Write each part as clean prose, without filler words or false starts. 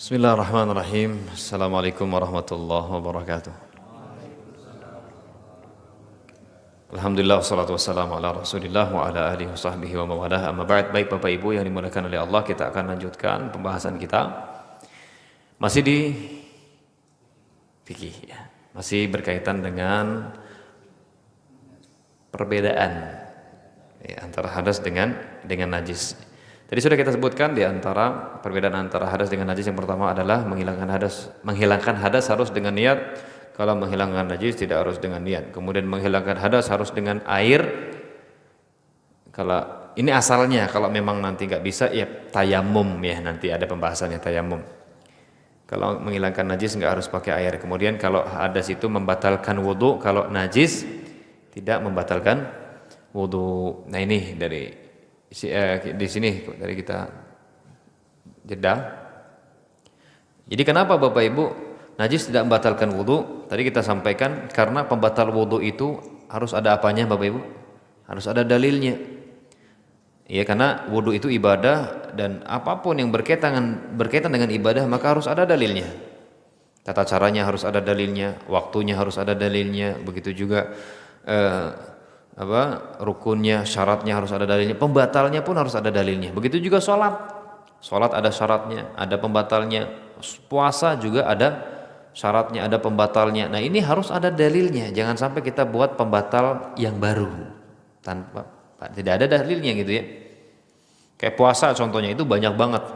Bismillahirrahmanirrahim. Assalamualaikum warahmatullahi wabarakatuh. Alhamdulillah wassalatu wassalamu ala Rasulillah wa ala alihi wasahbihi wa mawalah. Amma ba'd. Baik Bapak Ibu yang dimuliakan oleh Allah, kita akan lanjutkan pembahasan kita masih di fikih ya. Masih berkaitan dengan perbedaan ya, antara hadas dengan najis. Tadi sudah kita sebutkan di antara perbedaan antara hadas dengan najis, yang pertama adalah menghilangkan hadas harus dengan niat. Kalau menghilangkan najis tidak harus dengan niat. Kemudian menghilangkan hadas harus dengan air. Kalau ini asalnya, kalau memang nanti nggak bisa ya tayamum ya, nanti ada pembahasannya tayamum. Kalau menghilangkan najis nggak harus pakai air. Kemudian kalau hadas itu membatalkan wudu, kalau najis tidak membatalkan wudu. Nah ini di sini dari kita jeda. Jadi kenapa Bapak Ibu najis tidak membatalkan wudu? Tadi kita sampaikan karena pembatal wudu itu harus ada apanya Bapak Ibu? Harus ada dalilnya. Ya, karena wudu itu ibadah, dan apapun yang berkaitan dengan ibadah maka harus ada dalilnya. Tata caranya harus ada dalilnya, waktunya harus ada dalilnya, begitu juga rukunnya, syaratnya harus ada dalilnya, pembatalnya pun harus ada dalilnya. Begitu juga sholat ada syaratnya, ada pembatalnya. Puasa juga ada syaratnya, ada pembatalnya. Nah ini harus ada dalilnya. Jangan sampai kita buat pembatal yang baru tanpa tidak ada dalilnya gitu ya. Kayak puasa contohnya itu banyak banget.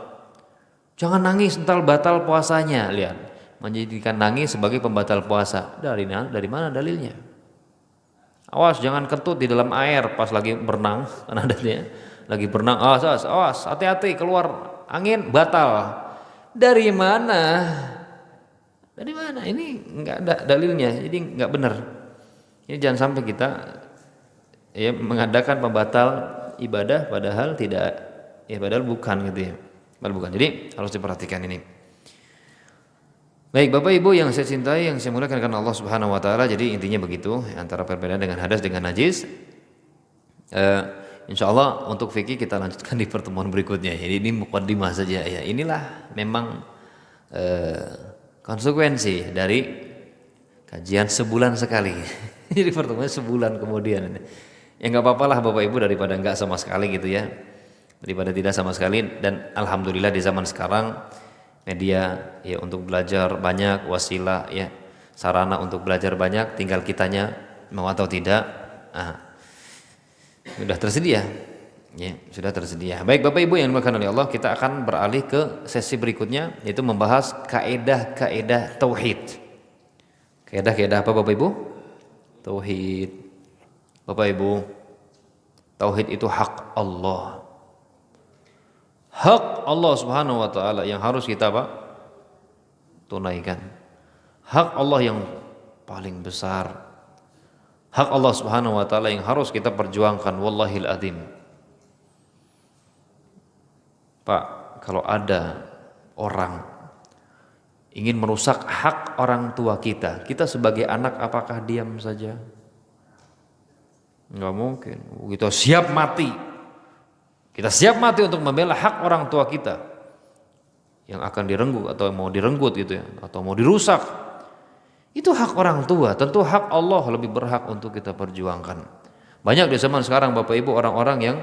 Jangan nangis entar batal puasanya. Lihat, menjadikan nangis sebagai pembatal puasa. Dari mana dalilnya? Awas jangan kentut di dalam air pas lagi berenang, kan adanya lagi berenang, awas hati-hati keluar angin batal. Dari mana? Ini nggak ada dalilnya, jadi nggak benar. Ini jangan sampai kita ya mengadakan pembatal ibadah padahal bukan gitu ya. Padahal bukan. Jadi harus diperhatikan ini. Baik Bapak Ibu yang saya cintai, yang saya muliakan karena Allah Subhanahu wa taala. Jadi intinya begitu antara perbedaan dengan hadas dengan najis. Insyaallah untuk fikih kita lanjutkan di pertemuan berikutnya. Jadi ini muqaddimah saja ya. Inilah memang konsekuensi dari kajian sebulan sekali. Jadi pertemuan sebulan kemudian. Ya enggak apa-apalah Bapak Ibu daripada enggak sama sekali gitu ya. Daripada tidak sama sekali, dan alhamdulillah di zaman sekarang media ya untuk belajar banyak, wasilah ya, sarana untuk belajar banyak, tinggal kitanya mau atau tidak. Sudah tersedia. Ya, sudah tersedia. Baik Bapak Ibu yang dimuliakan oleh Allah, kita akan beralih ke sesi berikutnya, yaitu membahas kaidah-kaidah tauhid. Kaidah-kaidah apa Bapak Ibu? Tauhid. Bapak Ibu, tauhid itu hak Allah. Hak Allah Subhanahu wa taala yang harus kita tunaikan. Hak Allah yang paling besar. Hak Allah Subhanahu wa taala yang harus kita perjuangkan, wallahil adzim. Pak, kalau ada orang ingin merusak hak orang tua kita sebagai anak apakah diam saja? Enggak mungkin. Kita siap mati. Kita siap mati untuk membela hak orang tua kita yang akan direnggut atau mau direnggut gitu ya, atau mau dirusak. Itu hak orang tua, tentu hak Allah lebih berhak untuk kita perjuangkan. Banyak di zaman sekarang Bapak Ibu orang-orang yang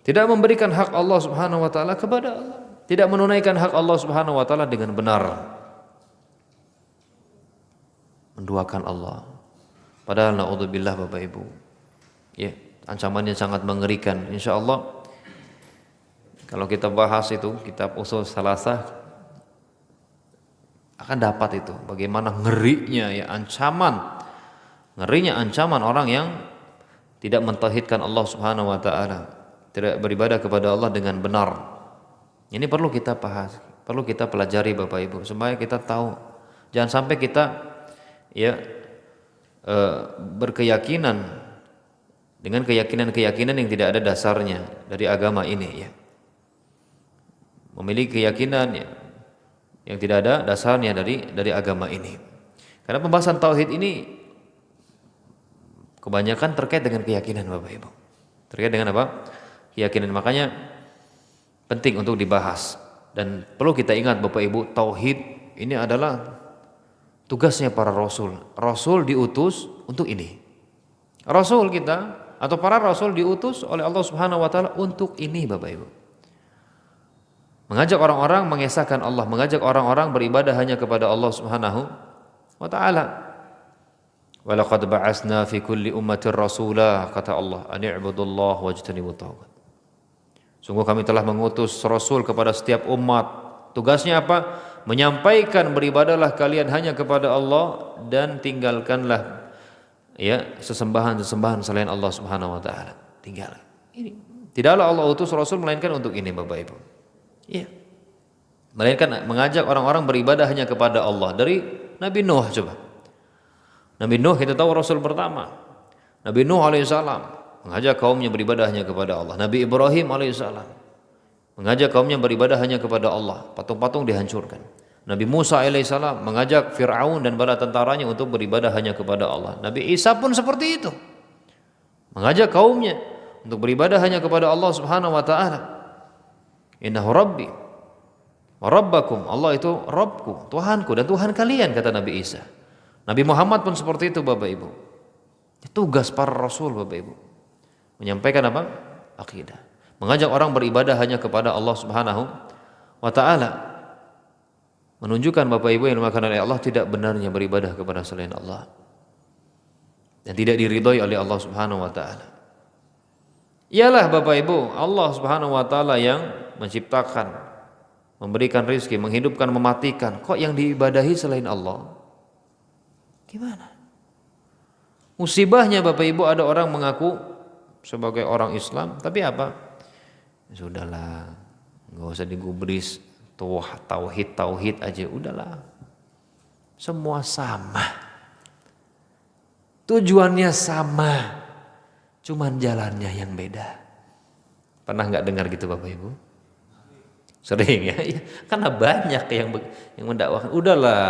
tidak memberikan hak Allah Subhanahu wa taala kepada Allah, tidak menunaikan hak Allah Subhanahu wa taala dengan benar. Menduakan Allah. Padahal naudzubillah Bapak Ibu. Ya, ancamannya sangat mengerikan. Insya Allah kalau kita bahas itu kitab usul salasah akan dapat itu bagaimana ngerinya ancaman orang yang tidak mentauhidkan Allah Subhanahu wa taala, tidak beribadah kepada Allah dengan benar. Ini perlu kita bahas, perlu kita pelajari Bapak Ibu supaya kita tahu. Jangan sampai kita berkeyakinan dengan keyakinan yang tidak ada dasarnya dari agama ini ya. Memiliki keyakinan yang tidak ada dasarnya dari agama ini. Karena pembahasan tauhid ini kebanyakan terkait dengan keyakinan Bapak Ibu. Terkait dengan apa? Keyakinan. Makanya penting untuk dibahas. Dan perlu kita ingat Bapak Ibu, tauhid ini adalah tugasnya para rasul. Rasul diutus untuk ini. Rasul kita atau para rasul diutus oleh Allah Subhanahu wa taala untuk ini Bapak Ibu. Mengajak orang-orang mengesahkan Allah, mengajak orang-orang beribadah hanya kepada Allah Subhanahu wa taala. Walaqad ba'atsna fi kulli ummatin rasula, kata Allah, an i'budullaha wajtanibut taghut. Sungguh kami telah mengutus rasul kepada setiap umat. Tugasnya apa? Menyampaikan beribadahlah kalian hanya kepada Allah dan tinggalkanlah sesembahan-sesembahan selain Allah Subhanahu wa taala. Tinggal. Ini. Tidaklah Allah utus rasul melainkan untuk ini Bapak Ibu. Iya. Melainkan mengajak orang-orang beribadah hanya kepada Allah. Dari Nabi Nuh coba. Nabi Nuh kita tahu rasul pertama. Nabi Nuh alaihissalam mengajak kaumnya beribadah hanya kepada Allah. Nabi Ibrahim alaihissalam mengajak kaumnya beribadah hanya kepada Allah. Patung-patung dihancurkan. Nabi Musa alaihissalam mengajak Fir'aun dan bala tentaranya untuk beribadah hanya kepada Allah. Nabi Isa pun seperti itu. Mengajak kaumnya untuk beribadah hanya kepada Allah Subhanahu wa taala. Innahu rabbi wa rabbakum. Allah itu Rabbku, Tuhanku dan Tuhan kalian, kata Nabi Isa. Nabi Muhammad pun seperti itu Bapak Ibu. Tugas para rasul Bapak Ibu. Menyampaikan apa? Akidah. Mengajak orang beribadah hanya kepada Allah Subhanahu wa taala. Menunjukkan Bapak Ibu yang dimakan oleh Allah tidak benarnya beribadah kepada selain Allah. Dan tidak diridhoi oleh Allah Subhanahu wa taala. Ialah Bapak Ibu, Allah Subhanahu wa taala yang menciptakan, memberikan rezeki, menghidupkan, mematikan. Kok yang diibadahi selain Allah? Gimana? Musibahnya Bapak Ibu, ada orang mengaku sebagai orang Islam, tapi apa? Sudahlah, nggak usah digubris tauhid aja, udahlah. Semua sama, tujuannya sama, cuman jalannya yang beda. Pernah nggak dengar gitu Bapak Ibu? Sering ya, karena banyak yang mendakwakan. Udahlah,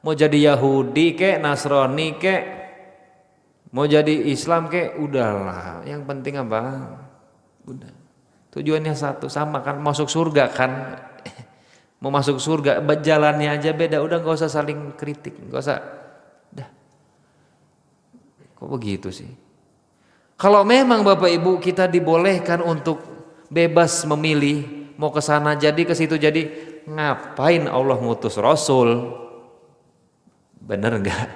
mau jadi Yahudi kek, Nasrani kek, mau jadi Islam kek, udahlah. Yang penting apa? Udah. Tujuannya satu, sama kan, masuk surga kan. Mau masuk surga, jalannya aja beda. Udah nggak usah saling kritik, nggak usah. Dah. Kok begitu sih? Kalau memang Bapak Ibu kita dibolehkan untuk bebas memilih, mau ke sana jadi, ke situ jadi, ngapain Allah ngutus Rasul? Bener nggak?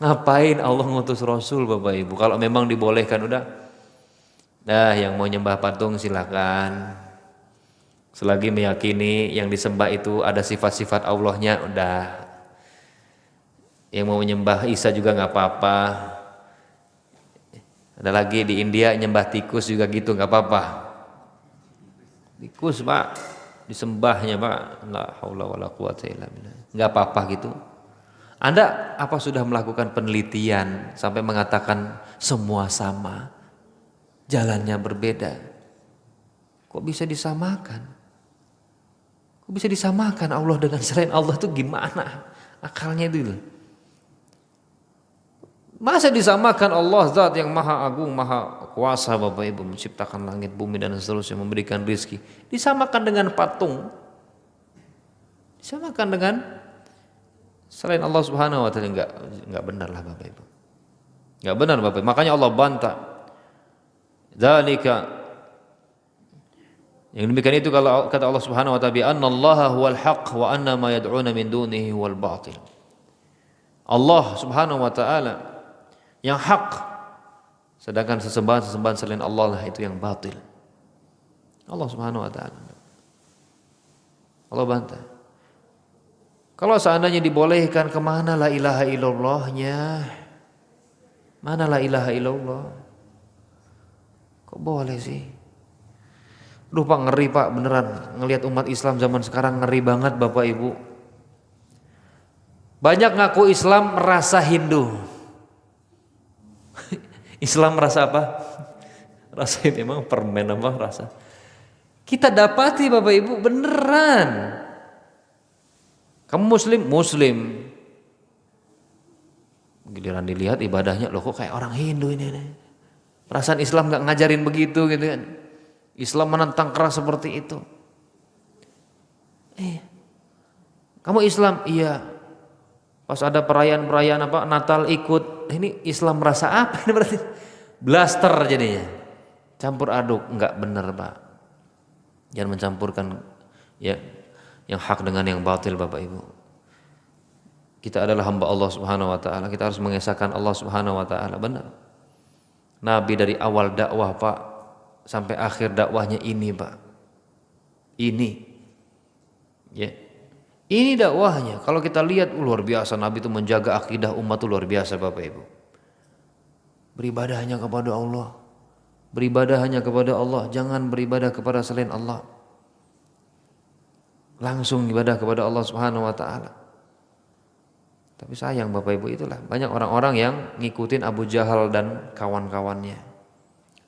Ngapain Allah ngutus Rasul Bapak Ibu? Kalau memang dibolehkan udah. Nah, yang mau nyembah patung silakan. Selagi meyakini yang disembah itu ada sifat-sifat Allahnya udah. Yang mau menyembah Isa juga nggak apa-apa. Ada lagi di India nyembah tikus juga gitu nggak apa-apa. Tikus Pak, disembahnya Pak. La haula wala quwata illa billah. Nggak apa-apa gitu. Anda apa sudah melakukan penelitian sampai mengatakan semua sama, jalannya berbeda? Kok bisa disamakan? Kok bisa disamakan Allah dengan selain Allah itu gimana? Akalnya itu. Masa disamakan Allah zat yang maha agung, maha kuasa Bapak Ibu, menciptakan langit, bumi dan seterusnya, memberikan rizki, disamakan dengan patung? Disamakan dengan selain Allah Subhanahu wa taala? Enggak benar lah Bapak Ibu. Enggak benar Bapak Ibu. Makanya Allah bantah. Dzalika, yang demikian itu kalau kata Allah Subhanahu wa taala, bi annallaha huwal haqq wa anna ma yad'una min dunihi huwal batil. Allah Subhanahu wa taala yang hak, sedangkan sesembahan-sesembahan selain Allah lah itu yang batil. Allah Subhanahu wa taala. Allah bantah. Kalau seandainya dibolehkan, kemana la ilaha illallahnya? Mana la ilaha illallah? Kok boleh sih? Duh Pak, ngeri Pak, beneran. Ngelihat umat Islam zaman sekarang ngeri banget Bapak Ibu. Banyak ngaku Islam merasa Hindu. Islam merasa apa? Rasa ini emang permen apa rasa? Kita dapati Bapak Ibu beneran. Kamu Muslim. Giliran dilihat ibadahnya, loh kok kayak orang Hindu ini. Perasaan Islam gak ngajarin begitu gitu kan. Islam menentang keras seperti itu. Kamu Islam? Iya. Pas ada perayaan-perayaan Natal ikut. Ini Islam merasa apa ini berarti? Blaster jadinya. Campur aduk, enggak benar, Pak. Jangan mencampurkan ya yang hak dengan yang batil, Bapak Ibu. Kita adalah hamba Allah Subhanahu wa taala, kita harus mengesahkan Allah Subhanahu wa taala, benar. Nabi dari awal dakwah, Pak, sampai akhir dakwahnya ini, Pak. Ini. Ya. Ini dakwahnya. Kalau kita lihat luar biasa, Nabi itu menjaga akidah umat itu luar biasa, Bapak Ibu. Beribadah hanya kepada Allah. Beribadah hanya kepada Allah, jangan beribadah kepada selain Allah. Langsung ibadah kepada Allah Subhanahu wa taala. Tapi sayang Bapak Ibu, itulah banyak orang-orang yang ngikutin Abu Jahal dan kawan-kawannya.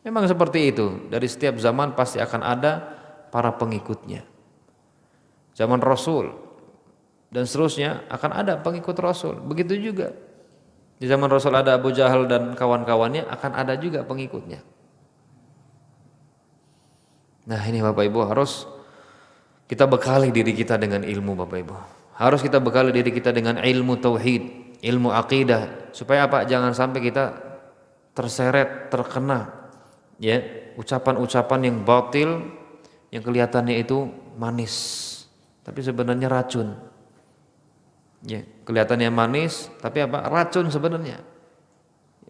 Memang seperti itu, dari setiap zaman pasti akan ada para pengikutnya. Zaman Rasul dan seterusnya akan ada pengikut Rasul. Begitu juga di zaman Rasul ada Abu Jahal dan kawan-kawannya, akan ada juga pengikutnya. Nah ini Bapak Ibu, harus kita bekali diri kita dengan ilmu, Bapak Ibu. Harus kita bekali diri kita dengan ilmu tauhid, ilmu akidah, supaya apa? Jangan sampai kita terseret, terkena ya ucapan-ucapan yang batil, yang kelihatannya itu manis, tapi sebenarnya racun. Ya, kelihatannya manis, tapi apa? Racun sebenarnya.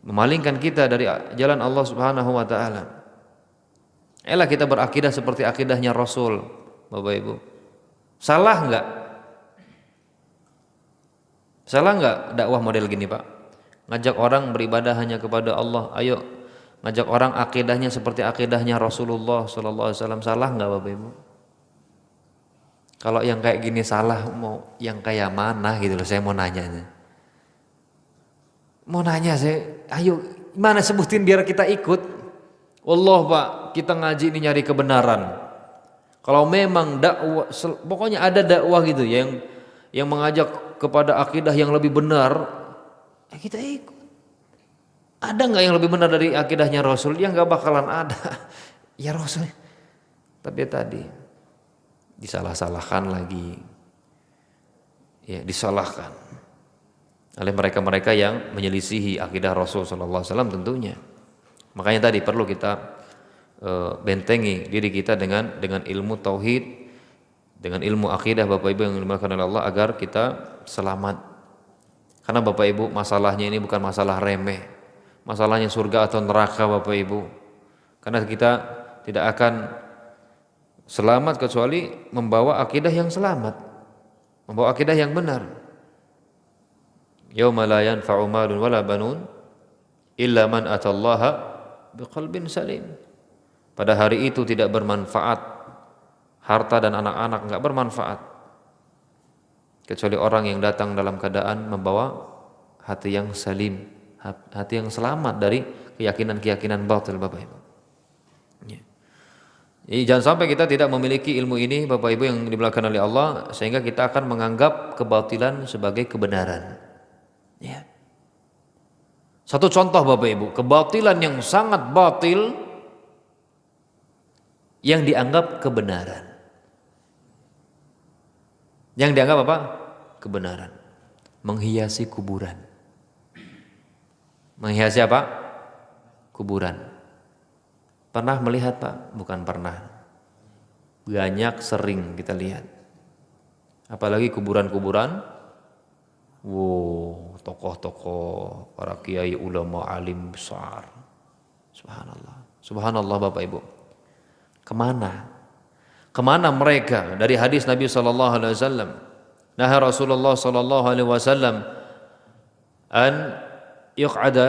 Memalingkan kita dari jalan Allah Subhanahu wa taala. Elah kita berakidah seperti akidahnya Rasul, Bapak Ibu. Salah enggak? Salah enggak dakwah model gini, Pak? Ngajak orang beribadah hanya kepada Allah. Ayo ngajak orang akidahnya seperti akidahnya Rasulullah sallallahu alaihi wasallam. Salah enggak, Bapak Ibu? Kalau yang kayak gini salah, mau yang kayak mana gitu loh, saya mau nanya. Mau nanya saya, ayo mana sebutin biar kita ikut. Wallah Pak, kita ngaji ini nyari kebenaran. Kalau memang dakwah, pokoknya ada dakwah gitu yang mengajak kepada akidah yang lebih benar, ya kita ikut. Ada nggak yang lebih benar dari akidahnya Rasul? Ya nggak bakalan ada. Ya Rasul. Tapi tadi disalah-salahkan lagi, ya disalahkan oleh mereka-mereka yang menyelisihi akidah Rasul Sallallahu Alaihi Wasallam tentunya. Makanya tadi perlu kita bentengi diri kita dengan ilmu tauhid, dengan ilmu akidah Bapak Ibu yang dimuliakan oleh Allah, agar kita selamat. Karena Bapak Ibu masalahnya ini bukan masalah remeh, masalahnya surga atau neraka Bapak Ibu. Karena kita tidak akan selamat kecuali membawa akidah yang selamat, membawa akidah yang benar. Yauma la yanfa'u malun wala banun illa man atallaha biqalbin salim. Pada hari itu tidak bermanfaat harta dan anak-anak, enggak bermanfaat kecuali orang yang datang dalam keadaan membawa hati yang salim, hati yang selamat dari keyakinan-keyakinan batil, Bapak Ibu. Ya. Jadi jangan sampai kita tidak memiliki ilmu ini, Bapak Ibu yang dimuliakan oleh Allah, sehingga kita akan menganggap kebatilan sebagai kebenaran. Ya. Satu contoh Bapak Ibu, kebatilan yang sangat batil yang dianggap kebenaran. Yang dianggap apa? Kebenaran. Menghiasi kuburan. Menghiasi apa? Kuburan. Pernah melihat Pak? Bukan pernah. Banyak, sering kita lihat. Apalagi kuburan-kuburan. Wow, tokoh-tokoh, para kiai, ulama, alim besar. Subhanallah. Subhanallah Bapak Ibu. Kemana mereka? Dari hadis Nabi sallallahu alaihi wasallam. Nah Rasulullah sallallahu alaihi wasallam an yuq'ada,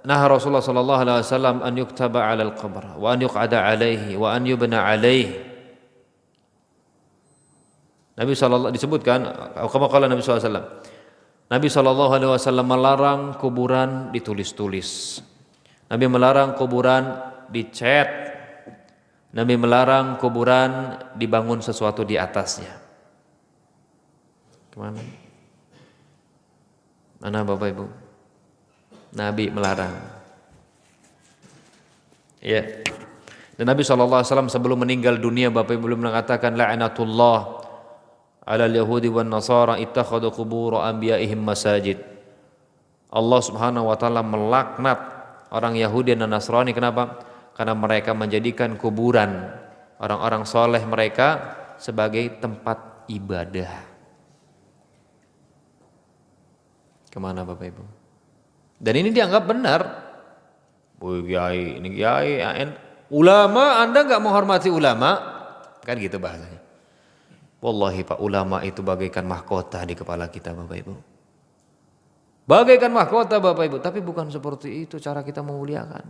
nah Rasulullah sallallahu alaihi wasallam an yuktaba 'ala al-qabr wa an yuq'ada 'alaihi wa an yubna 'alaihi. Nabi sallallahu disebutkan, kama qala Nabi sallallahu alaihi wasallam. Nabi sallallahu alaihi wasallam melarang kuburan ditulis-tulis. Nabi melarang kuburan dicat. Nabi melarang kuburan dibangun sesuatu di atasnya. Kemana? Mana Bapak Ibu? Nabi melarang. Ya. Dan Nabi SAW sebelum meninggal dunia Bapak Ibu belum mengatakan la'anatullah 'alal yahudi wan nasara ittakhadhu qubur anbiya'ihim masajid. Allah Subhanahu wa taala melaknat orang Yahudi dan Nasrani. Kenapa? Karena mereka menjadikan kuburan orang-orang soleh mereka sebagai tempat ibadah. Kemana Bapak Ibu? Dan ini dianggap benar. Kiai, ini kiai, ulama, Anda nggak menghormati ulama, kan gitu bahasanya. Wallahi Pak, ulama itu bagaikan mahkota di kepala kita Bapak Ibu. Bagaikan mahkota Bapak Ibu, tapi bukan seperti itu cara kita memuliakan.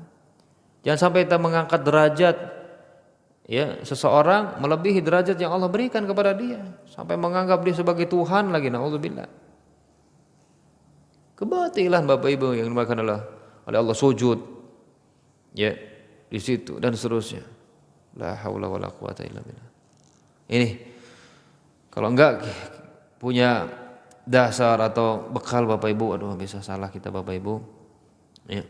Jangan sampai kita mengangkat derajat ya seseorang melebihi derajat yang Allah berikan kepada dia, sampai menganggap dia sebagai Tuhan lagi, naudzubillah. Kebatilan Bapak Ibu yang dimakan oleh Allah, sujud ya di situ dan seterusnya. La haula wala quwata illa billah. Ini kalau enggak punya dasar atau bekal Bapak Ibu, aduh bisa salah kita Bapak Ibu. Ya.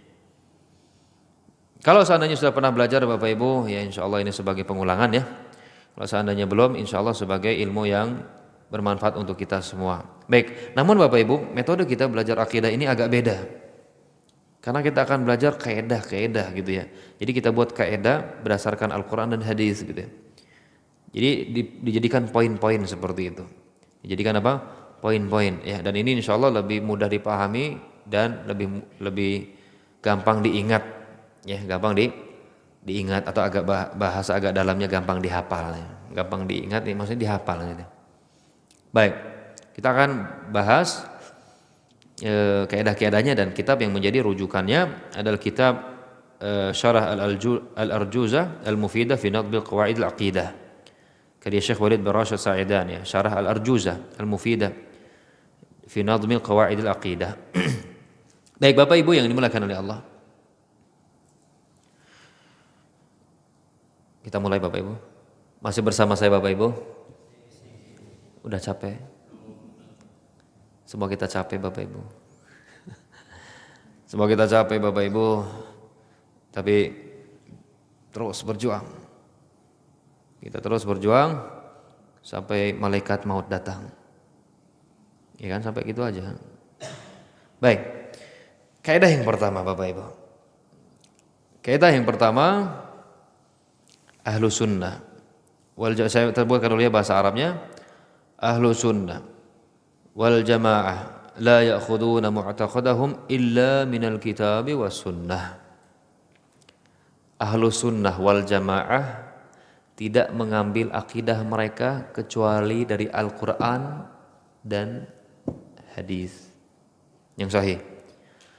Kalau seandainya sudah pernah belajar Bapak Ibu, ya insya Allah ini sebagai pengulangan ya. Kalau seandainya belum, insya Allah sebagai ilmu yang bermanfaat untuk kita semua. Baik, namun Bapak Ibu, metode kita belajar akidah ini agak beda. Karena kita akan belajar kaedah gitu ya. Jadi kita buat kaedah berdasarkan Al-Quran dan hadis gitu ya. Jadi dijadikan poin-poin seperti itu. Dijadikan apa? Poin-poin ya. Dan ini insya Allah lebih mudah dipahami dan lebih gampang diingat ya, gampang diingat atau agak bahasa agak dalamnya gampang dihafal ya. Gampang diingat ya, maksudnya dihafal gitu. Baik, kita akan bahas kaedah-kaedahnya, dan kitab yang menjadi rujukannya adalah kitab Syarah Al-Arjuzah Al-Mufidah fi Nadbil Qawaid Al-Aqidah karya Syekh Walid bin Rashid Sa'idan ya. Syarah Al-Arjuzah Al-Mufidah fi Nadbil Qawaid Al-Aqidah. Baik Bapak Ibu yang dimuliakan oleh Allah, kita mulai Bapak Ibu. Masih bersama saya Bapak Ibu? Udah capek? Semua kita capek Bapak Ibu. Semua kita capek Bapak Ibu. Tapi terus berjuang. Kita terus berjuang sampai malaikat maut datang. Ya kan, sampai gitu aja. Baik. Kaidah yang pertama Bapak Ibu. Kaidah yang pertama, ahlu sunnah. Saya terbuatkan dulu ya bahasa Arabnya. Ahlu sunnah wal jamaah la ya'khuduna mu'taqadahum illa minal kitabi was sunnah. Ahlu sunnah wal jamaah tidak mengambil akidah mereka kecuali dari Al-Quran dan hadis yang sahih.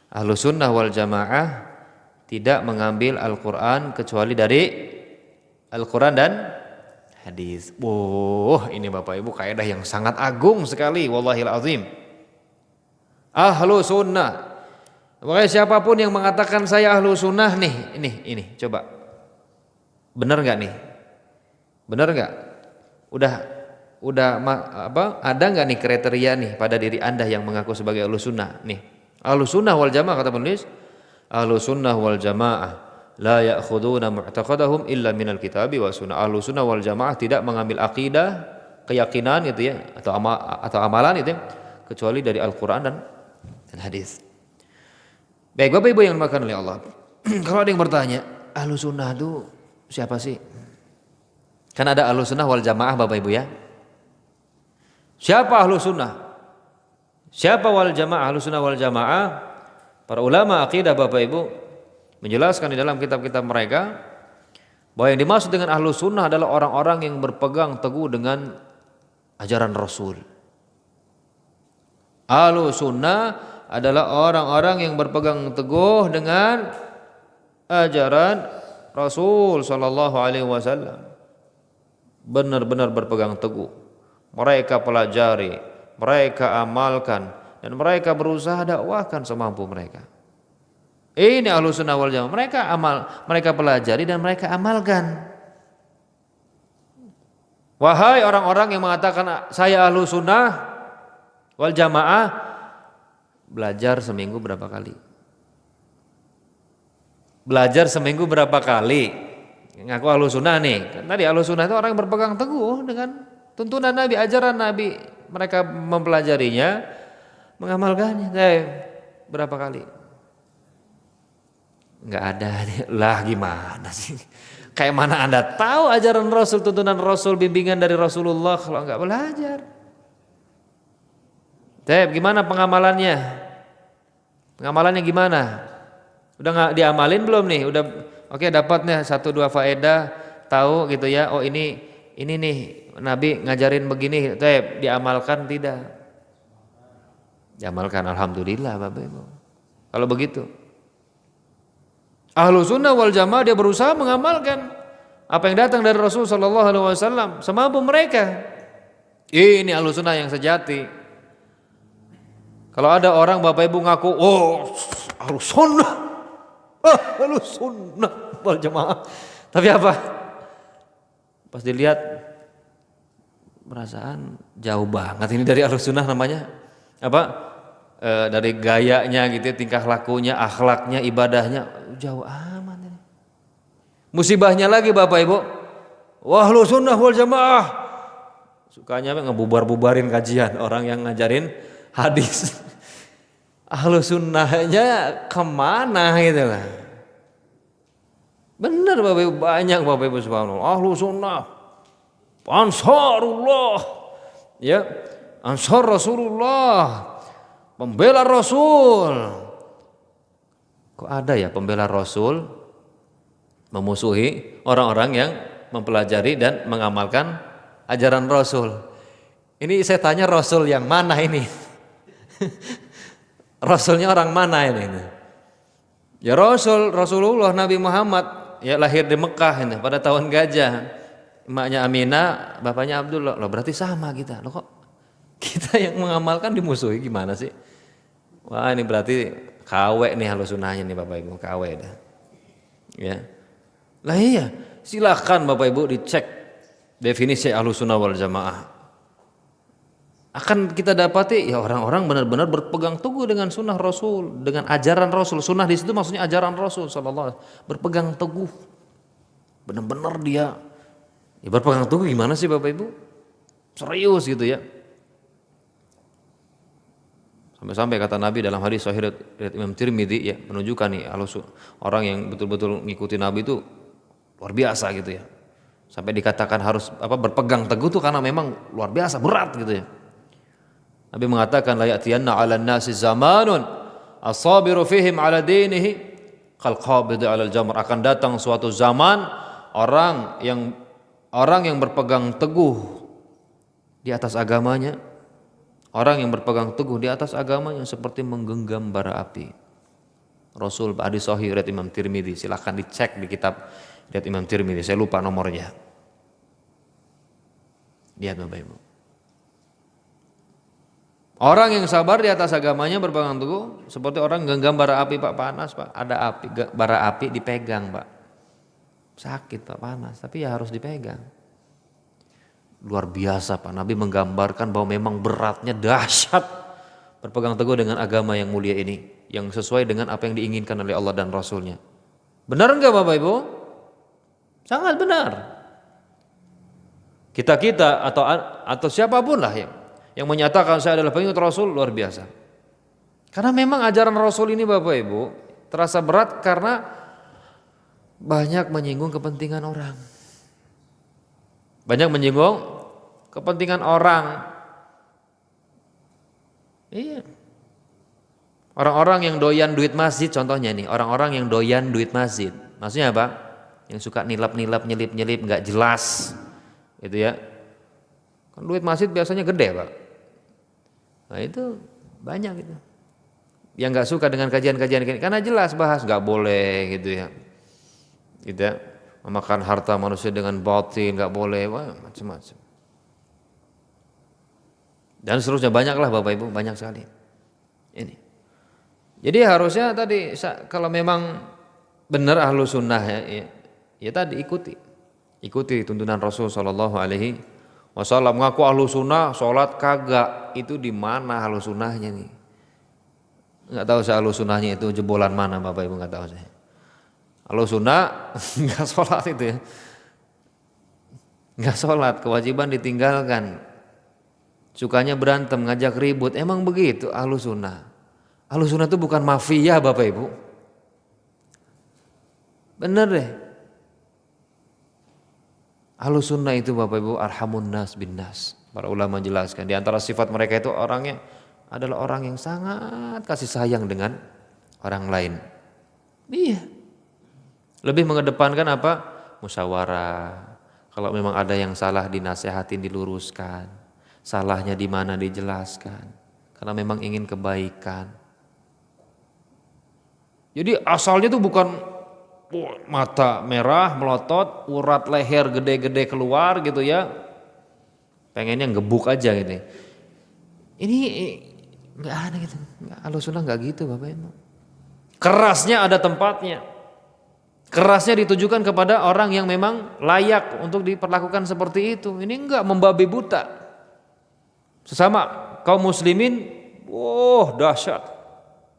Ahlu sunnah wal jamaah tidak mengambil Al-Quran kecuali dari Al-Quran dan hadis. Ini Bapak Ibu kaidah yang sangat agung sekali, wallahil azim. Ahlu sunnah. Makanya siapapun yang mengatakan saya ahlu sunnah nih, ini coba. Benar nggak nih? Benar nggak? Udah ada nggak nih kriteria nih pada diri Anda yang mengaku sebagai ahlu sunnah nih? Ahlu sunnah wal jamaah kata penulis. Ahlu sunnah wal jamaah la ya'khuduna mu'taqadahum illa minal kitabi wa sunnah. Ahlu sunnah wal jamaah tidak mengambil akidah, keyakinan gitu ya, atau amalan itu ya, kecuali dari Al-Quran dan hadis. Baik Bapak Ibu yang dimuliakan oleh Allah. Kalau ada yang bertanya, ahlu sunnah itu siapa sih? Kan ada ahlu sunnah wal jamaah Bapak Ibu ya. Siapa ahlu sunnah? Siapa wal jamaah? Ahlu sunnah wal jamaah, para ulama akidah Bapak Ibu menjelaskan di dalam kitab-kitab mereka bahwa yang dimaksud dengan ahlu sunnah adalah orang-orang yang berpegang teguh dengan ajaran Rasul. Ahlu sunnah adalah orang-orang yang berpegang teguh dengan ajaran Rasul sallallahu alaihi wasallam. Benar-benar berpegang teguh. Mereka pelajari, mereka amalkan, dan mereka berusaha dakwahkan semampu mereka. Ini ahlu sunnah wal jamaah. Mereka pelajari dan mereka amalkan. Wahai orang-orang yang mengatakan saya ahlu sunnah wal jamaah, belajar seminggu berapa kali? Belajar seminggu berapa kali? Ngaku ahlu sunnah nih. Kan tadi ahlu sunnah itu orang yang berpegang teguh dengan tuntunan Nabi, ajaran Nabi, mereka mempelajarinya, mengamalkannya. Berapa kali? Enggak ada. Lah gimana sih? Kayak mana Anda tahu ajaran Rasul, tuntunan Rasul, bimbingan dari Rasulullah kalau enggak belajar? Gimana pengamalannya? Pengamalannya gimana? Udah nggak diamalin belum nih? Udah oke, dapat nih 1-2 faedah, tahu gitu ya. Oh ini nih Nabi ngajarin begini, diamalkan tidak? Diamalkan, alhamdulillah Bapak Ibu. Kalau begitu, Ahlus Sunnah wal Jamaah dia berusaha mengamalkan apa yang datang dari Rasul sallallahu alaihi wasallam semampu mereka. Ini Ahlus Sunnah yang sejati. Kalau ada orang Bapak Ibu ngaku, oh Ahlus Sunnah, Ahlus Sunnah wal Jamaah, tapi apa? Pas dilihat perasaan jauh banget ini dari Ahlus Sunnah namanya. Apa? Dari gayanya gitu, tingkah lakunya, akhlaknya, ibadahnya jauh amat ini. Musibahnya lagi Bapak Ibu, wah Ahlus Sunnah wal Jamaah sukanya ngebubar-bubarin kajian orang yang ngajarin hadis. Ahlus Sunnahnya kemana gitu lah. Bener Bapak Ibu, banyak Bapak Ibu subhanallah. Ahlus Sunnah, Ansarullah, ya, Ansar Rasulullah, pembela Rasul. Kok ada ya pembela Rasul memusuhi orang-orang yang mempelajari dan mengamalkan ajaran Rasul? Ini saya tanya, Rasul yang mana ini? Rasulnya orang mana ini? Ya Rasulullah Nabi Muhammad, ya lahir di Mekah ini pada tahun gajah. Emaknya Aminah, bapaknya Abdullah. Loh berarti sama kita. Loh kok kita yang mengamalkan dimusuhi, gimana sih? Wah ini berarti KW nih Ahlus Sunnahnya nih Bapak Ibu, KW dah. Ya. Lah iya, silahkan Bapak Ibu dicek definisi Ahlus Sunnah wal Jamaah. Akan kita dapati ya orang-orang benar-benar berpegang teguh dengan sunnah Rasul, dengan ajaran Rasul. Sunnah di situ maksudnya ajaran Rasul sallallahu alaihi wasallam. Berpegang teguh. Benar-benar dia ya berpegang teguh gimana sih Bapak Ibu? Serius gitu ya. Sampai-sampai kata Nabi dalam hadis sahih riwayat Imam Tirmidzi ya, menunjukkan nih orang yang betul-betul mengikuti Nabi itu luar biasa gitu ya. Sampai dikatakan harus berpegang teguh tuh karena memang luar biasa berat gitu ya. Nabi mengatakan la ya'tiyanna 'alan nasi zamanun as-sabiru fihim 'ala dinihi kal qabid 'alal jamr. Akan datang suatu zaman orang yang berpegang teguh di atas agamanya, orang yang berpegang teguh di atas agamanya seperti menggenggam bara api. Rasul hadis sahih riwayat Imam Tirmidzi, silakan dicek di kitab riwayat Imam Tirmidzi, saya lupa nomornya. Lihat Bapak Ibu. Orang yang sabar di atas agamanya berpegang teguh seperti orang genggam bara api, Pak, panas Pak, ada api, bara api dipegang Pak, sakit Pak, panas, tapi ya harus dipegang. Luar biasa Pak, Nabi menggambarkan bahwa memang beratnya dahsyat berpegang teguh dengan agama yang mulia ini, yang sesuai dengan apa yang diinginkan oleh Allah dan Rasulnya. Benar enggak Bapak Ibu? Sangat benar. Kita atau siapapun lah yang menyatakan saya adalah pengikut Rasul, luar biasa. Karena memang ajaran Rasul ini Bapak Ibu terasa berat karena banyak menyinggung kepentingan orang. Banyak menyinggung kepentingan orang. Iya. Orang-orang yang doyan duit masjid contohnya nih, orang-orang yang doyan duit masjid. Maksudnya apa? Yang suka nilap-nilap, nyelip-nyelip, enggak jelas. Gitu ya. Kan duit masjid biasanya gede, Pak. Nah itu banyak gitu. Yang nggak suka dengan kajian-kajian ini karena jelas bahas nggak boleh gitu ya. Gitu ya. Memakan harta manusia dengan batil nggak boleh, wah macam-macam. Dan seterusnya banyaklah Bapak Ibu, banyak sekali. Ini. Jadi harusnya tadi kalau memang benar Ahlus Sunnah ya tadi ikuti tuntunan Rasul sallallahu alaihi wasallam. Ngaku Ahlus Sunnah, sholat kagak, itu di mana Ahlus Sunnahnya nih? Nggak tahu saya Ahlus Sunnahnya itu jebolan mana Bapak Ibu, nggak tahu saya. Ahlus Sunnah nggak sholat itu ya. nggak sholat, kewajiban ditinggalkan, sukanya berantem, ngajak ribut. Emang begitu Ahlus Sunnah. Ahlus Sunnah itu bukan mafia Bapak Ibu. Bener deh. Ahlus Sunnah itu Bapak Ibu arhamun nas bin nas. Para ulama menjelaskan di antara sifat mereka itu orangnya adalah orang yang sangat kasih sayang dengan orang lain. Iya. Lebih mengedepankan apa? Musyawarah. Kalau memang ada yang salah dinasehatin, diluruskan. Salahnya di mana dijelaskan. Karena memang ingin kebaikan. Jadi asalnya tuh bukan mata merah, melotot, urat leher gede-gede keluar gitu ya. Pengennya ngebuk aja gitu. Ini nggak ada gitu. Ahlus Sunnah nggak gitu Bapak Ibu. Kerasnya ada tempatnya. Kerasnya ditujukan kepada orang yang memang layak untuk diperlakukan seperti itu. Ini enggak membabi buta. Sesama kaum muslimin, dahsyat.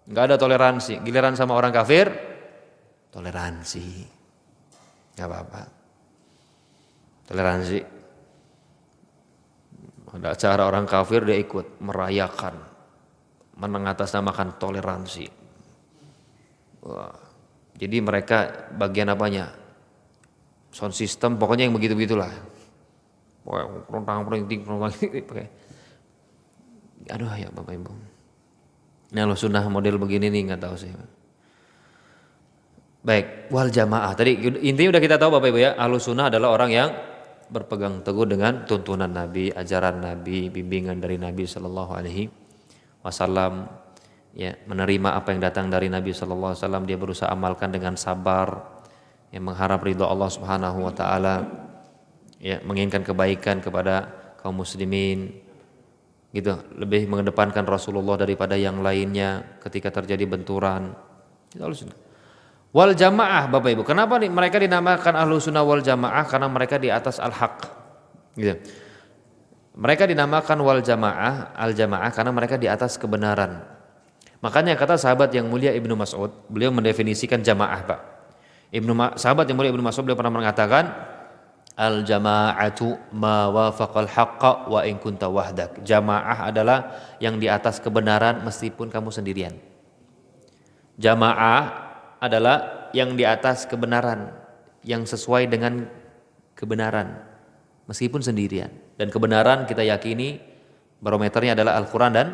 Enggak ada toleransi. Giliran sama orang kafir, toleransi. Enggak apa-apa. Toleransi. Ada acara orang kafir dia ikut merayakan, mengatasnamakan toleransi. Wah. Jadi mereka bagian apanya? Sound system, pokoknya yang begitu-begitulah. Aduh ya Bapak Ibu. Ini Ahlus Sunnah model begini nih nggak tahu sih. Baik, wal jamaah. Tadi intinya udah kita tahu Bapak Ibu ya. Ahlus Sunnah adalah orang yang berpegang teguh dengan tuntunan Nabi, ajaran Nabi, bimbingan dari Nabi Sallallahu Alaihi Wasallam. Ya, menerima apa yang datang dari Nabi Sallallahu Alaihi Wasallam, dia berusaha amalkan dengan sabar, yang mengharap ridho Allah Subhanahu Wa Taala, ya, menginginkan kebaikan kepada kaum muslimin, gitu, lebih mengedepankan Rasulullah daripada yang lainnya ketika terjadi benturan. Wal jamaah Bapak Ibu, kenapa nih mereka dinamakan Ahlus Sunnah wal Jamaah? Karena mereka di atas al-haq, gitu. Mereka dinamakan wal jamaah, al jamaah karena mereka di atas kebenaran. Makanya kata sahabat yang mulia Ibnu Mas'ud, beliau mendefinisikan jamaah Pak. Sahabat yang mulia Ibnu Mas'ud beliau pernah mengatakan, al jama'atu ma wafaqal haqqa wa in kunta wahdak. Jamaah adalah yang di atas kebenaran meskipun kamu sendirian. Jamaah adalah yang di atas kebenaran, yang sesuai dengan kebenaran meskipun sendirian. Dan kebenaran kita yakini barometernya adalah Al-Quran dan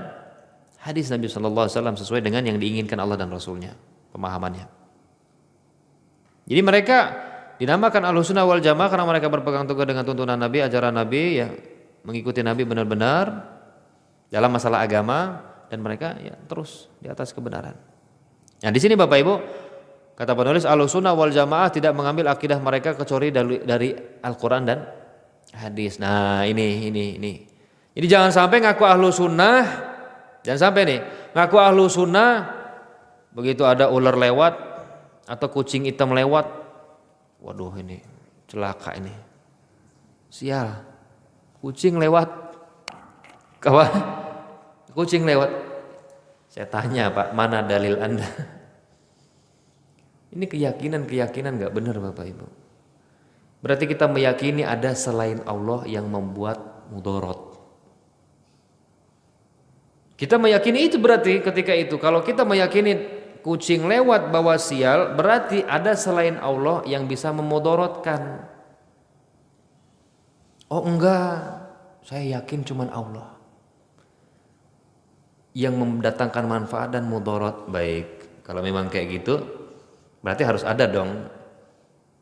hadis Nabi Sallallahu Alaihi Wasallam sesuai dengan yang diinginkan Allah dan Rasulnya, pemahamannya. Jadi mereka dinamakan Ahlus Sunnah wal Jamaah karena mereka berpegang teguh dengan tuntunan Nabi, ajaran Nabi, ya, mengikuti Nabi benar-benar dalam masalah agama, dan mereka ya terus di atas kebenaran. Nah di sini Bapak Ibu, kata penulis, Ahlus Sunnah wal Jamaah tidak mengambil akidah mereka kecuali dari Al-Quran dan hadis. Nah ini. Jadi jangan sampai ngaku Ahlus Sunnah. Jangan sampai nih ngaku Ahlus Sunnah, begitu ada ular lewat atau kucing hitam lewat, waduh ini celaka ini, sial, kucing lewat, kawan, kucing lewat. Saya tanya Pak, mana dalil Anda? Ini keyakinan nggak benar Bapak Ibu. Berarti kita meyakini ada selain Allah yang membuat mudarat. Kita meyakini itu, berarti ketika itu kalau kita meyakini kucing lewat bawa sial, berarti ada selain Allah yang bisa memudaratkan. Oh enggak, saya yakin cuman Allah yang mendatangkan manfaat dan mudarat. Baik, kalau memang kayak gitu berarti harus ada dong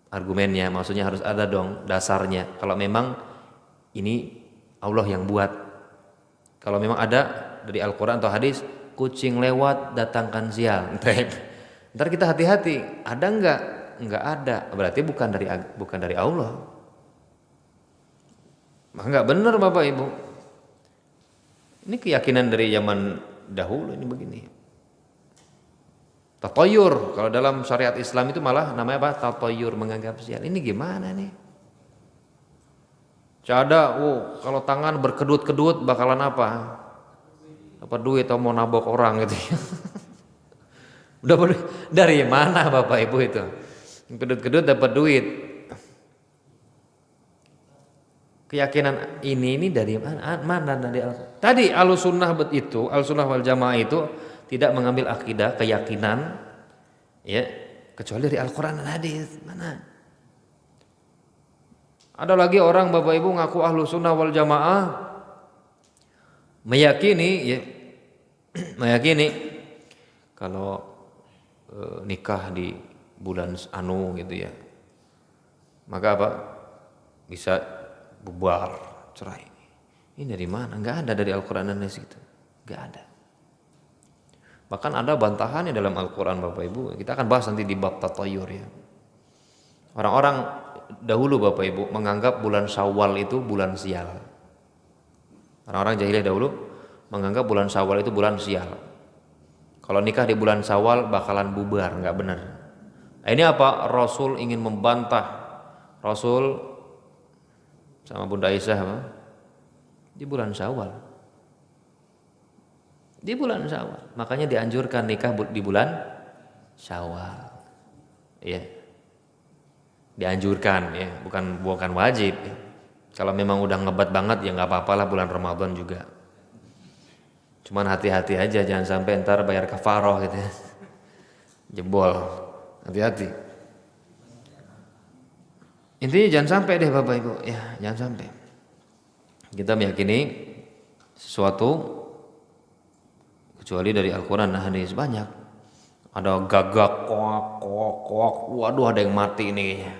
argumennya, maksudnya harus ada dong dasarnya. Kalau memang ini Allah yang buat, kalau memang ada dari Al-Quran atau hadis, kucing lewat datangkan sial. Ntar kita hati-hati, ada enggak? Enggak ada, berarti bukan dari Allah. Maka enggak benar Bapak Ibu. Ini keyakinan dari zaman dahulu ini begini. Tatayur, kalau dalam syariat Islam itu malah namanya apa? Tatayur, menganggap sial. Ini gimana nih? Cada, kalau tangan berkedut-kedut bakalan apa? Dapat duit atau mau nabok orang gitu. Udah dari mana Bapak Ibu itu? Kedut-kedut dapat duit. Keyakinan ini dari mana dari tadi Ahlussunnah itu, Ahlussunnah wal Jamaah itu tidak mengambil akidah, keyakinan ya kecuali dari Al-Qur'an dan hadis. Mana? Ada lagi orang Bapak Ibu ngaku Ahlussunnah wal Jamaah meyakini ya meyakini kalau nikah di bulan anu gitu ya. Maka apa? Bisa bubar, cerai. Ini dari mana? Enggak ada dari Al-Qur'an dan hadis itu. Enggak ada. Bahkan ada bantahannya dalam Al-Qur'an Bapak Ibu. Kita akan bahas nanti di bab tatayur ya. Orang-orang dahulu Bapak Ibu menganggap bulan Syawal itu bulan sial. Orang-orang jahiliyah dahulu menganggap bulan Syawal itu bulan sial. Kalau nikah di bulan Syawal bakalan bubar, enggak benar. Nah, ini apa? Rasul ingin membantah. Rasul sama Bunda Aisyah apa? Di bulan Syawal. Di bulan Syawal. Makanya dianjurkan nikah di bulan Syawal. Ya. Dianjurkan ya, bukan wajib ya. Kalau memang udah ngebat banget ya nggak apa-apalah bulan Ramadan juga. Cuman hati-hati aja jangan sampai ntar bayar kafaroh gitu ya. Jebol. Hati-hati. Intinya jangan sampai deh Bapak Ibu ya, jangan sampai. Kita meyakini sesuatu kecuali dari Al-Qur'an dan hadis banyak. Ada gagak kok, waduh ada yang mati ini kayaknya.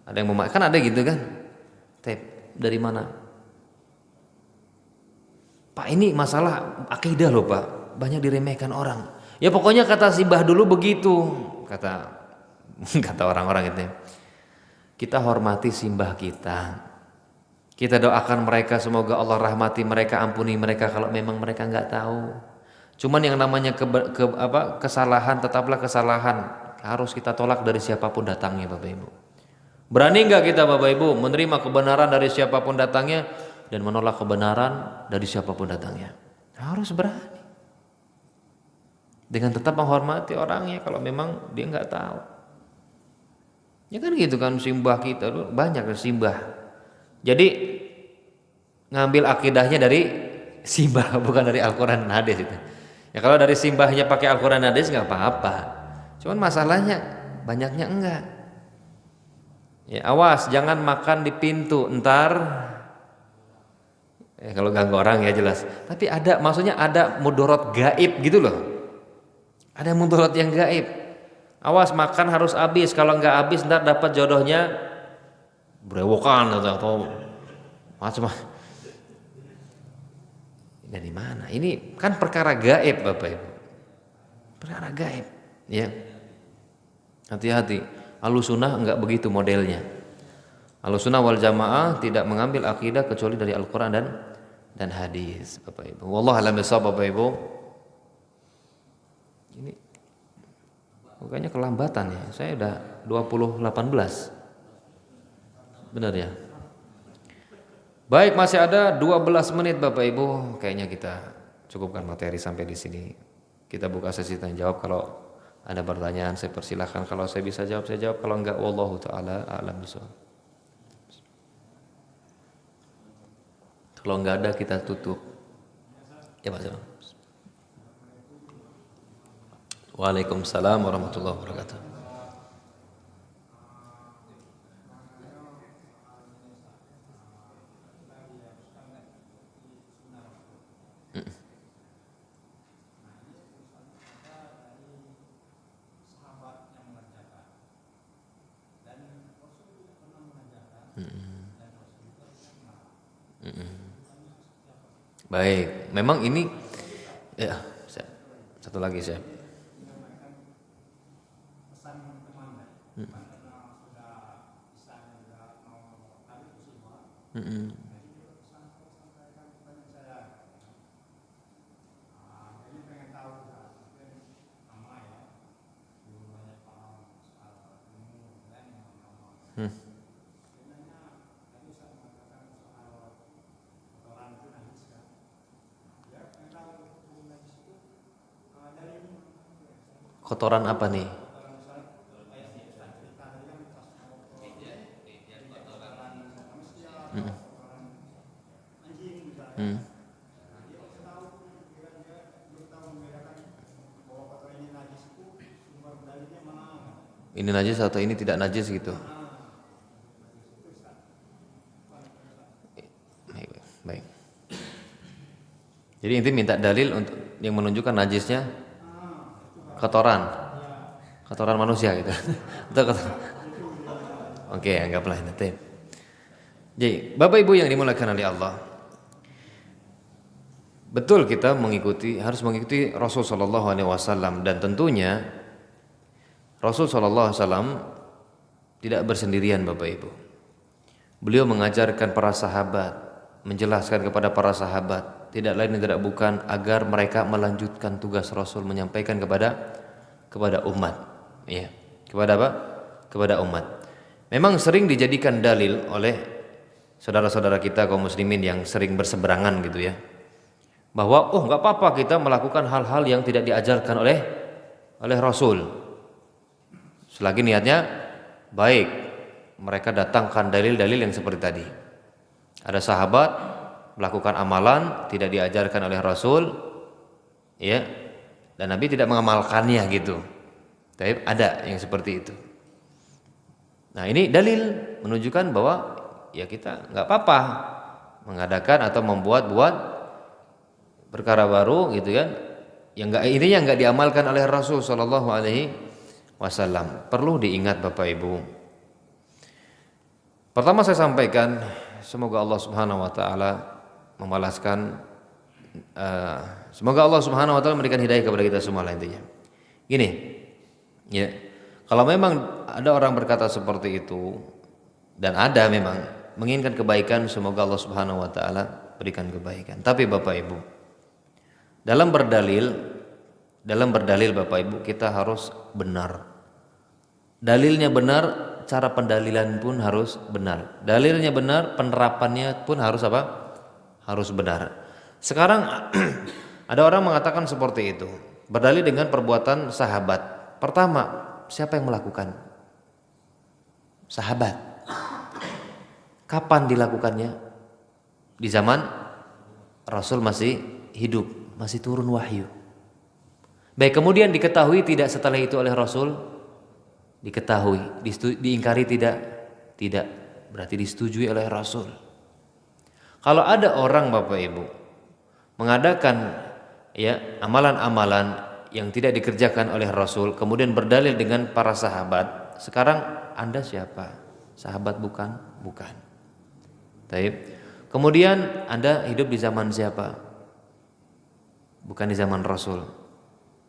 Ada yang memakai, kan ada gitu kan? Dari mana? Pak ini masalah akidah loh Pak, banyak diremehkan orang. Ya pokoknya kata si Mbah dulu begitu, kata orang-orang itu. Kita hormati simbah kita. Kita doakan mereka semoga Allah rahmati mereka, ampuni mereka kalau memang mereka nggak tahu. Cuman yang namanya kesalahan tetaplah kesalahan, harus kita tolak dari siapapun datangnya Bapak Ibu. Berani nggak kita Bapak Ibu menerima kebenaran dari siapapun datangnya dan menolak kebenaran dari siapapun datangnya? Harus berani. Dengan tetap menghormati orangnya kalau memang dia nggak tahu. Ya kan gitu kan simbah kita tuh banyak simbah. Jadi ngambil akidahnya dari simbah bukan dari Al-Qur'an dan hadis itu. Ya kalau dari simbahnya pakai Al-Qur'an dan hadis nggak apa-apa. Cuman masalahnya banyaknya enggak. Ya awas jangan makan di pintu ntar. Kalau ganggu orang ya jelas. Tapi maksudnya ada mudarat gaib gitu loh. Ada mudarat yang gaib. Awas makan harus habis, kalau nggak habis ntar dapat jodohnya berewokan atau macam. Dari mana? Ini kan perkara gaib Bapak Ibu. Perkara gaib, ya. Hati-hati. Ahlussunnah enggak begitu modelnya. Ahlussunnah wal Jamaah tidak mengambil akidah kecuali dari Al-Qur'an dan hadis, Bapak Ibu. Wallahu a'lam bishawab Bapak Ibu. Ini bukannya kelambatan ya. Saya udah 2018. Benar ya? Baik, masih ada 12 menit Bapak Ibu. Kayaknya kita cukupkan materi sampai di sini. Kita buka sesi tanya jawab. Kalau ada pertanyaan saya persilahkan. Kalau saya bisa jawab saya jawab. Kalau enggak wallahu taala a'lam bishawab. Kalau enggak ada kita tutup. Ya Pak. Waalaikumsalam warahmatullahi wabarakatuh. Baik, memang ini ya satu lagi saya. Kotoran apa nih? Hmm. Hmm. Ini najis atau ini tidak najis gitu. Baik, baik. Jadi inti minta dalil untuk yang menunjukkan najisnya kotoran manusia gitu. Oke, anggaplah itu. Jadi, Bapak Ibu yang dimuliakan oleh Allah, betul kita harus mengikuti Rasul Shallallahu Alaihi Wasallam, dan tentunya Rasul Shallallahu Alaihi Wasallam tidak bersendirian, Bapak Ibu. Beliau mengajarkan para sahabat, menjelaskan kepada para sahabat, tidak lain dan tidak bukan agar mereka melanjutkan tugas Rasul menyampaikan kepada umat, ya, kepada apa? Kepada umat. Memang sering dijadikan dalil oleh saudara-saudara kita kaum muslimin yang sering berseberangan gitu ya, bahwa nggak apa-apa kita melakukan hal-hal yang tidak diajarkan oleh Rasul selagi niatnya baik. Mereka datangkan dalil-dalil yang seperti tadi. Ada sahabat melakukan amalan tidak diajarkan oleh Rasul, ya, dan Nabi tidak mengamalkannya gitu. Tapi ada yang seperti itu. Nah, ini dalil menunjukkan bahwa ya kita nggak apa-apa mengadakan atau membuat perkara baru gitu kan, yang intinya nggak diamalkan oleh Rasul Shallallahu Alaihi Wasallam. Perlu diingat Bapak Ibu. Pertama saya sampaikan, semoga Allah Subhanahu Wa Taala membalaskan, semoga Allah Subhanahu Wa Taala memberikan hidayah kepada kita semua lah intinya. Gini, ya, kalau memang ada orang berkata seperti itu dan ada memang menginginkan kebaikan, semoga Allah Subhanahu Wa Taala berikan kebaikan. Tapi Bapak Ibu, dalam berdalil Bapak Ibu kita harus benar. Dalilnya benar, cara pendalilan pun harus benar. Dalilnya benar, penerapannya pun harus apa? Harus benar. Sekarang ada orang mengatakan seperti itu, berdalil dengan perbuatan sahabat. Pertama, siapa yang melakukan? Sahabat. Kapan dilakukannya? Di zaman Rasul masih hidup, masih turun wahyu. Baik, kemudian diketahui tidak setelah itu oleh Rasul? Diketahui, diingkari tidak? Tidak, berarti disetujui oleh Rasul. Kalau ada orang Bapak Ibu mengadakan ya amalan-amalan yang tidak dikerjakan oleh Rasul, kemudian berdalil dengan para sahabat, sekarang Anda siapa? Sahabat bukan? Bukan. Baik. Kemudian Anda hidup di zaman siapa? Bukan di zaman Rasul.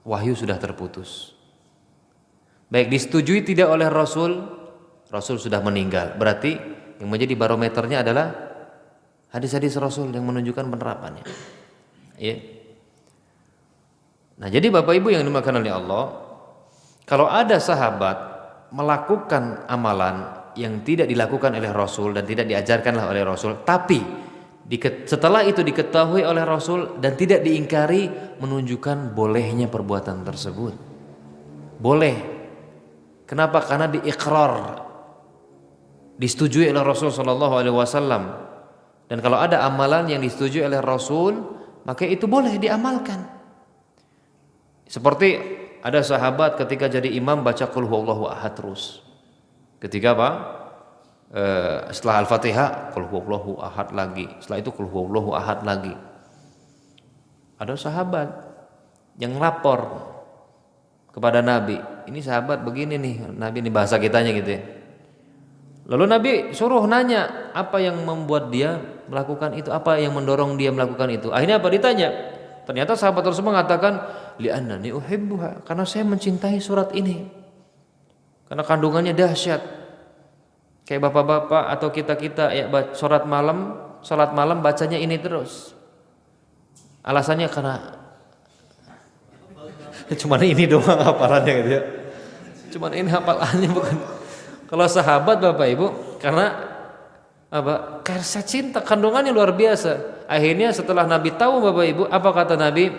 Wahyu sudah terputus. Baik, disetujui tidak oleh Rasul, Rasul sudah meninggal. Berarti yang menjadi barometernya adalah hadis-hadis Rasul yang menunjukkan penerapannya. Ya. Nah, jadi Bapak Ibu yang dimuliakan oleh Allah, kalau ada sahabat melakukan amalan yang tidak dilakukan oleh Rasul dan tidak diajarkanlah oleh Rasul, tapi setelah itu diketahui oleh Rasul dan tidak diingkari, menunjukkan bolehnya perbuatan tersebut. Boleh. Kenapa? Karena diikrar, disetujui oleh Rasul Shallallahu Alaihi Wasallam. Dan kalau ada amalan yang disetujui oleh Rasul, maka itu boleh diamalkan. Seperti ada sahabat ketika jadi imam baca Qul huwallahu ahad terus. Ketika apa? Setelah Al-Fatihah Qul huwallahu ahad lagi. Setelah itu Qul huwallahu ahad lagi. Ada sahabat yang lapor kepada Nabi, ini sahabat begini nih, Nabi ini bahasa kitanya gitu ya. Lalu Nabi suruh nanya apa yang membuat dia melakukan itu, apa yang mendorong dia melakukan itu. Akhirnya apa ditanya? Ternyata sahabat tersebut mengatakan, li'annani uhibbuha, karena saya mencintai surat ini. Karena kandungannya dahsyat. Kayak bapak-bapak atau kita-kita ya salat malam bacanya ini terus. Alasannya karena cuman ini doang hafalannya gitu ya. Cuman ini hafalannya bukan. Kalau sahabat Bapak Ibu karena apa? Karena cinta, kandungannya luar biasa. Akhirnya setelah Nabi tahu Bapak Ibu, apa kata Nabi?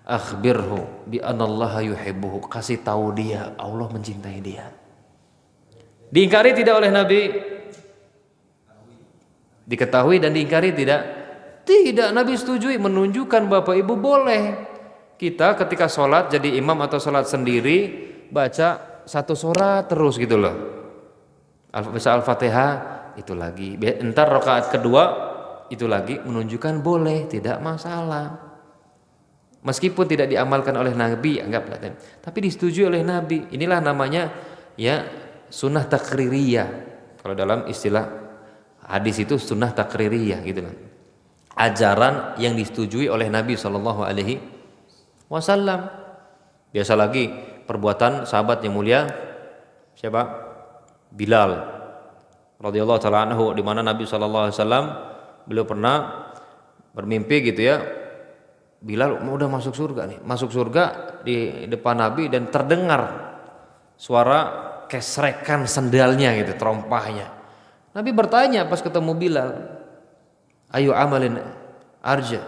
Akhbirhu bi anallaha yuhibbuhu. Kasih tahu dia Allah mencintai dia. Diingkari tidak oleh Nabi? Diketahui dan diingkari tidak? Tidak, Nabi setujui, menunjukkan Bapak Ibu boleh. Kita ketika sholat jadi imam atau sholat sendiri baca satu surat terus gitu loh. Baca Al-Fatihah itu lagi. Entar rakaat kedua itu lagi, menunjukkan boleh, tidak masalah. Meskipun tidak diamalkan oleh Nabi, anggaplah, tapi disetujui oleh Nabi. Inilah namanya ya sunnah takririyah. Kalau dalam istilah hadis itu sunnah takririyah gitu loh. Ajaran yang disetujui oleh Nabi Shallallahu Alaihi Wasallam. Biasa lagi perbuatan sahabat yang mulia siapa? Bilal radhiyallahu taala anhu, di mana Nabi Shallallahu Alaihi Wasallam beliau pernah bermimpi gitu ya. Bilal udah masuk surga nih, masuk surga di depan Nabi dan terdengar suara kesrekan sendalnya gitu, terompahnya. Nabi bertanya pas ketemu Bilal, ayo amalin arja.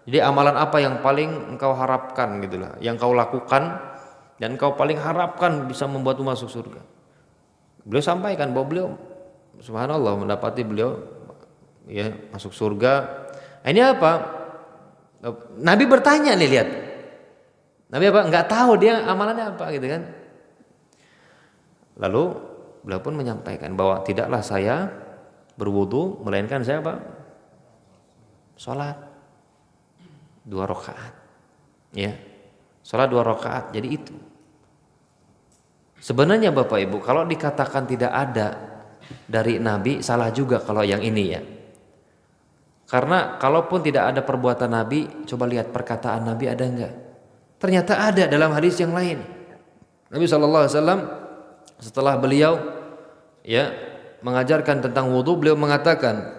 Jadi amalan apa yang paling engkau harapkan gitu lah, yang kau lakukan dan engkau paling harapkan bisa membuatmu masuk surga. Beliau sampaikan bahwa beliau subhanallah mendapati beliau ya masuk surga. Ini apa? Nabi bertanya nih, lihat. Nabi apa? Enggak tahu dia amalannya apa gitu kan. Lalu beliau pun menyampaikan bahwa tidaklah saya berwudu melainkan saya apa? Salat 2 rakaat. Ya. Salat 2 rakaat. Jadi itu. Sebenarnya Bapak Ibu, kalau dikatakan tidak ada dari Nabi, salah juga kalau yang ini ya. Karena kalaupun tidak ada perbuatan Nabi, coba lihat perkataan Nabi ada enggak? Ternyata ada dalam hadis yang lain. Nabi SAW setelah beliau ya mengajarkan tentang wudu, beliau mengatakan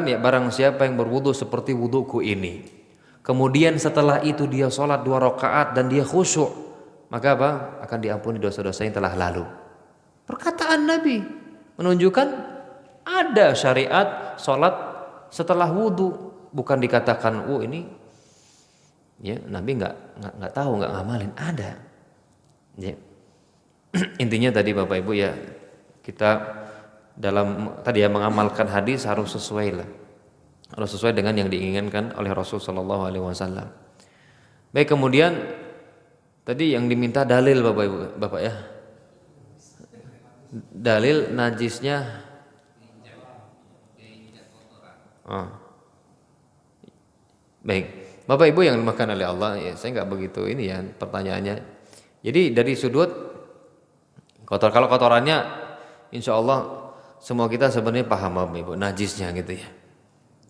ya barang siapa yang berwudu seperti wuduku ini, kemudian setelah itu dia sholat 2 rakaat dan dia khusyuk, maka apa? Akan diampuni dosa-dosa yang telah lalu. Perkataan Nabi menunjukkan ada syariat sholat setelah wudu, bukan dikatakan ini ya Nabi nggak tahu, nggak ngamalin, ada ya. Intinya tadi Bapak Ibu ya, kita dalam tadi ya mengamalkan hadis harus sesuai lah, harus sesuai dengan yang diinginkan oleh Rasul Shallallahu Alaihi Wasallam. Baik, kemudian tadi yang diminta dalil Bapak ya, dalil najisnya. Baik, Bapak Ibu yang dimakan oleh Allah, ya saya nggak begitu ini ya pertanyaannya. Jadi dari sudut kalau kotorannya, insya Allah semua kita sebenarnya paham Bapak Ibu najisnya gitu ya.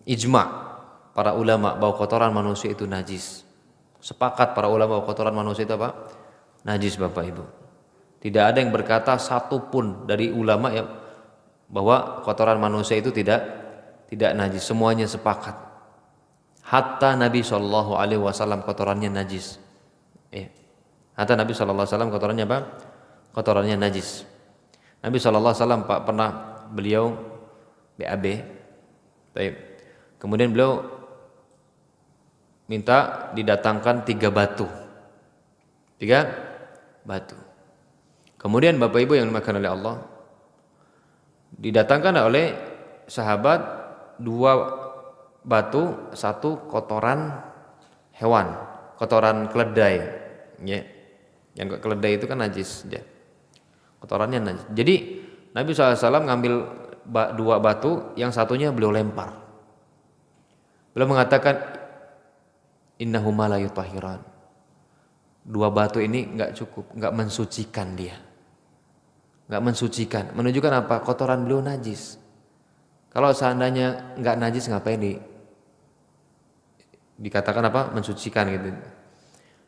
Ijma para ulama bahwa kotoran manusia itu najis. Sepakat para ulama bahwa kotoran manusia itu apa? Najis Bapak Ibu. Tidak ada yang berkata satupun dari ulama ya bahwa kotoran manusia itu tidak najis, semuanya sepakat. Hatta Nabi Shallallahu Alaihi Wasallam kotorannya najis. Hatta Nabi Shallallahu Alaihi Wasallam kotorannya apa? Kotorannya najis. Nabi Shallallahu Alaihi Wasallam pernah beliau BAB. Kemudian beliau minta didatangkan 3 batu. 3 batu. Kemudian Bapak Ibu yang dimakan oleh Allah, didatangkan oleh sahabat 2 batu, 1 kotoran hewan, kotoran keledai, ya. Yang keledai itu kan najis, ya. Kotorannya najis. Jadi Nabi SAW ngambil 2 batu, yang satunya beliau lempar. Beliau mengatakan, innahuma la yutahhiran. 2 batu ini enggak cukup, enggak mensucikan dia. Enggak mensucikan. Menunjukkan apa? Kotoran beliau najis. Kalau seandainya enggak najis, ngapain dikatakan apa? Mensucikan gitu.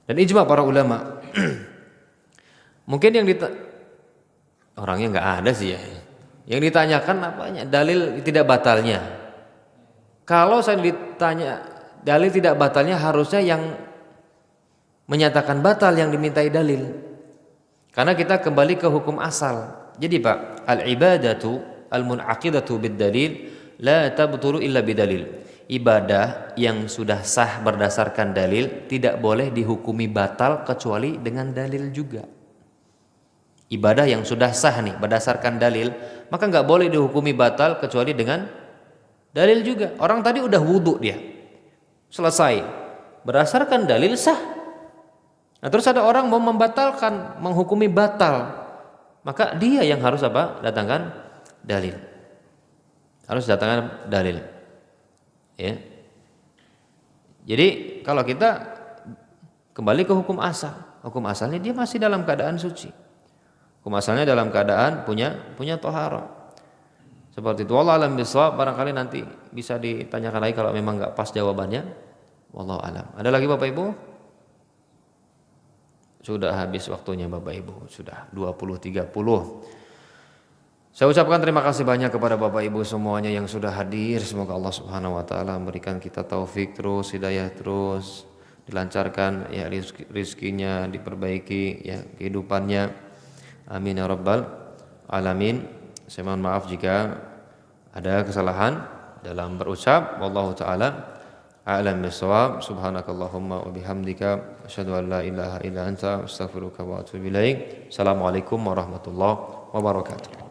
Dan ijma para ulama. Mungkin yang orangnya enggak ada sih ya. Yang ditanyakan apanya? Dalil tidak batalnya. Kalau saya ditanya dalil tidak batalnya, harusnya yang menyatakan batal yang dimintai dalil. Karena kita kembali ke hukum asal. Jadi Pak, al-ibadatu al-mun'aqidatu bid-dalil la tabtulu illa bidalil. Ibadah yang sudah sah berdasarkan dalil tidak boleh dihukumi batal kecuali dengan dalil juga. Ibadah yang sudah sah nih berdasarkan dalil maka nggak boleh dihukumi batal kecuali dengan dalil juga. Orang tadi udah wudhu dia, selesai, berdasarkan dalil sah. Nah terus ada orang mau membatalkan, menghukumi batal, maka dia yang harus apa? Datangkan dalil. Harus datangkan dalil. Ya. Jadi kalau kita kembali ke hukum asal, hukum asalnya dia masih dalam keadaan suci. Hukum asalnya dalam keadaan punya tohara. Seperti itu. Wallahu alam bishawab. Barangkali nanti bisa ditanyakan lagi kalau memang nggak pas jawabannya. Wallahu alam. Ada lagi Bapak Ibu? Sudah habis waktunya Bapak Ibu. Sudah 20.30. Saya ucapkan terima kasih banyak kepada Bapak Ibu semuanya yang sudah hadir. Semoga Allah Subhanahu wa taala memberikan kita taufik terus, hidayah terus, dilancarkan ya rizkinya, diperbaiki ya kehidupannya. Amin ya rabbal alamin. Saya mohon maaf jika ada kesalahan dalam berucap. Wallahu taala a'lam bissawab. Subhanakallahumma wa bihamdika asyhadu an la ilaha illa anta astaghfiruka wa atubu ilaik. Assalamualaikum warahmatullahi wabarakatuh.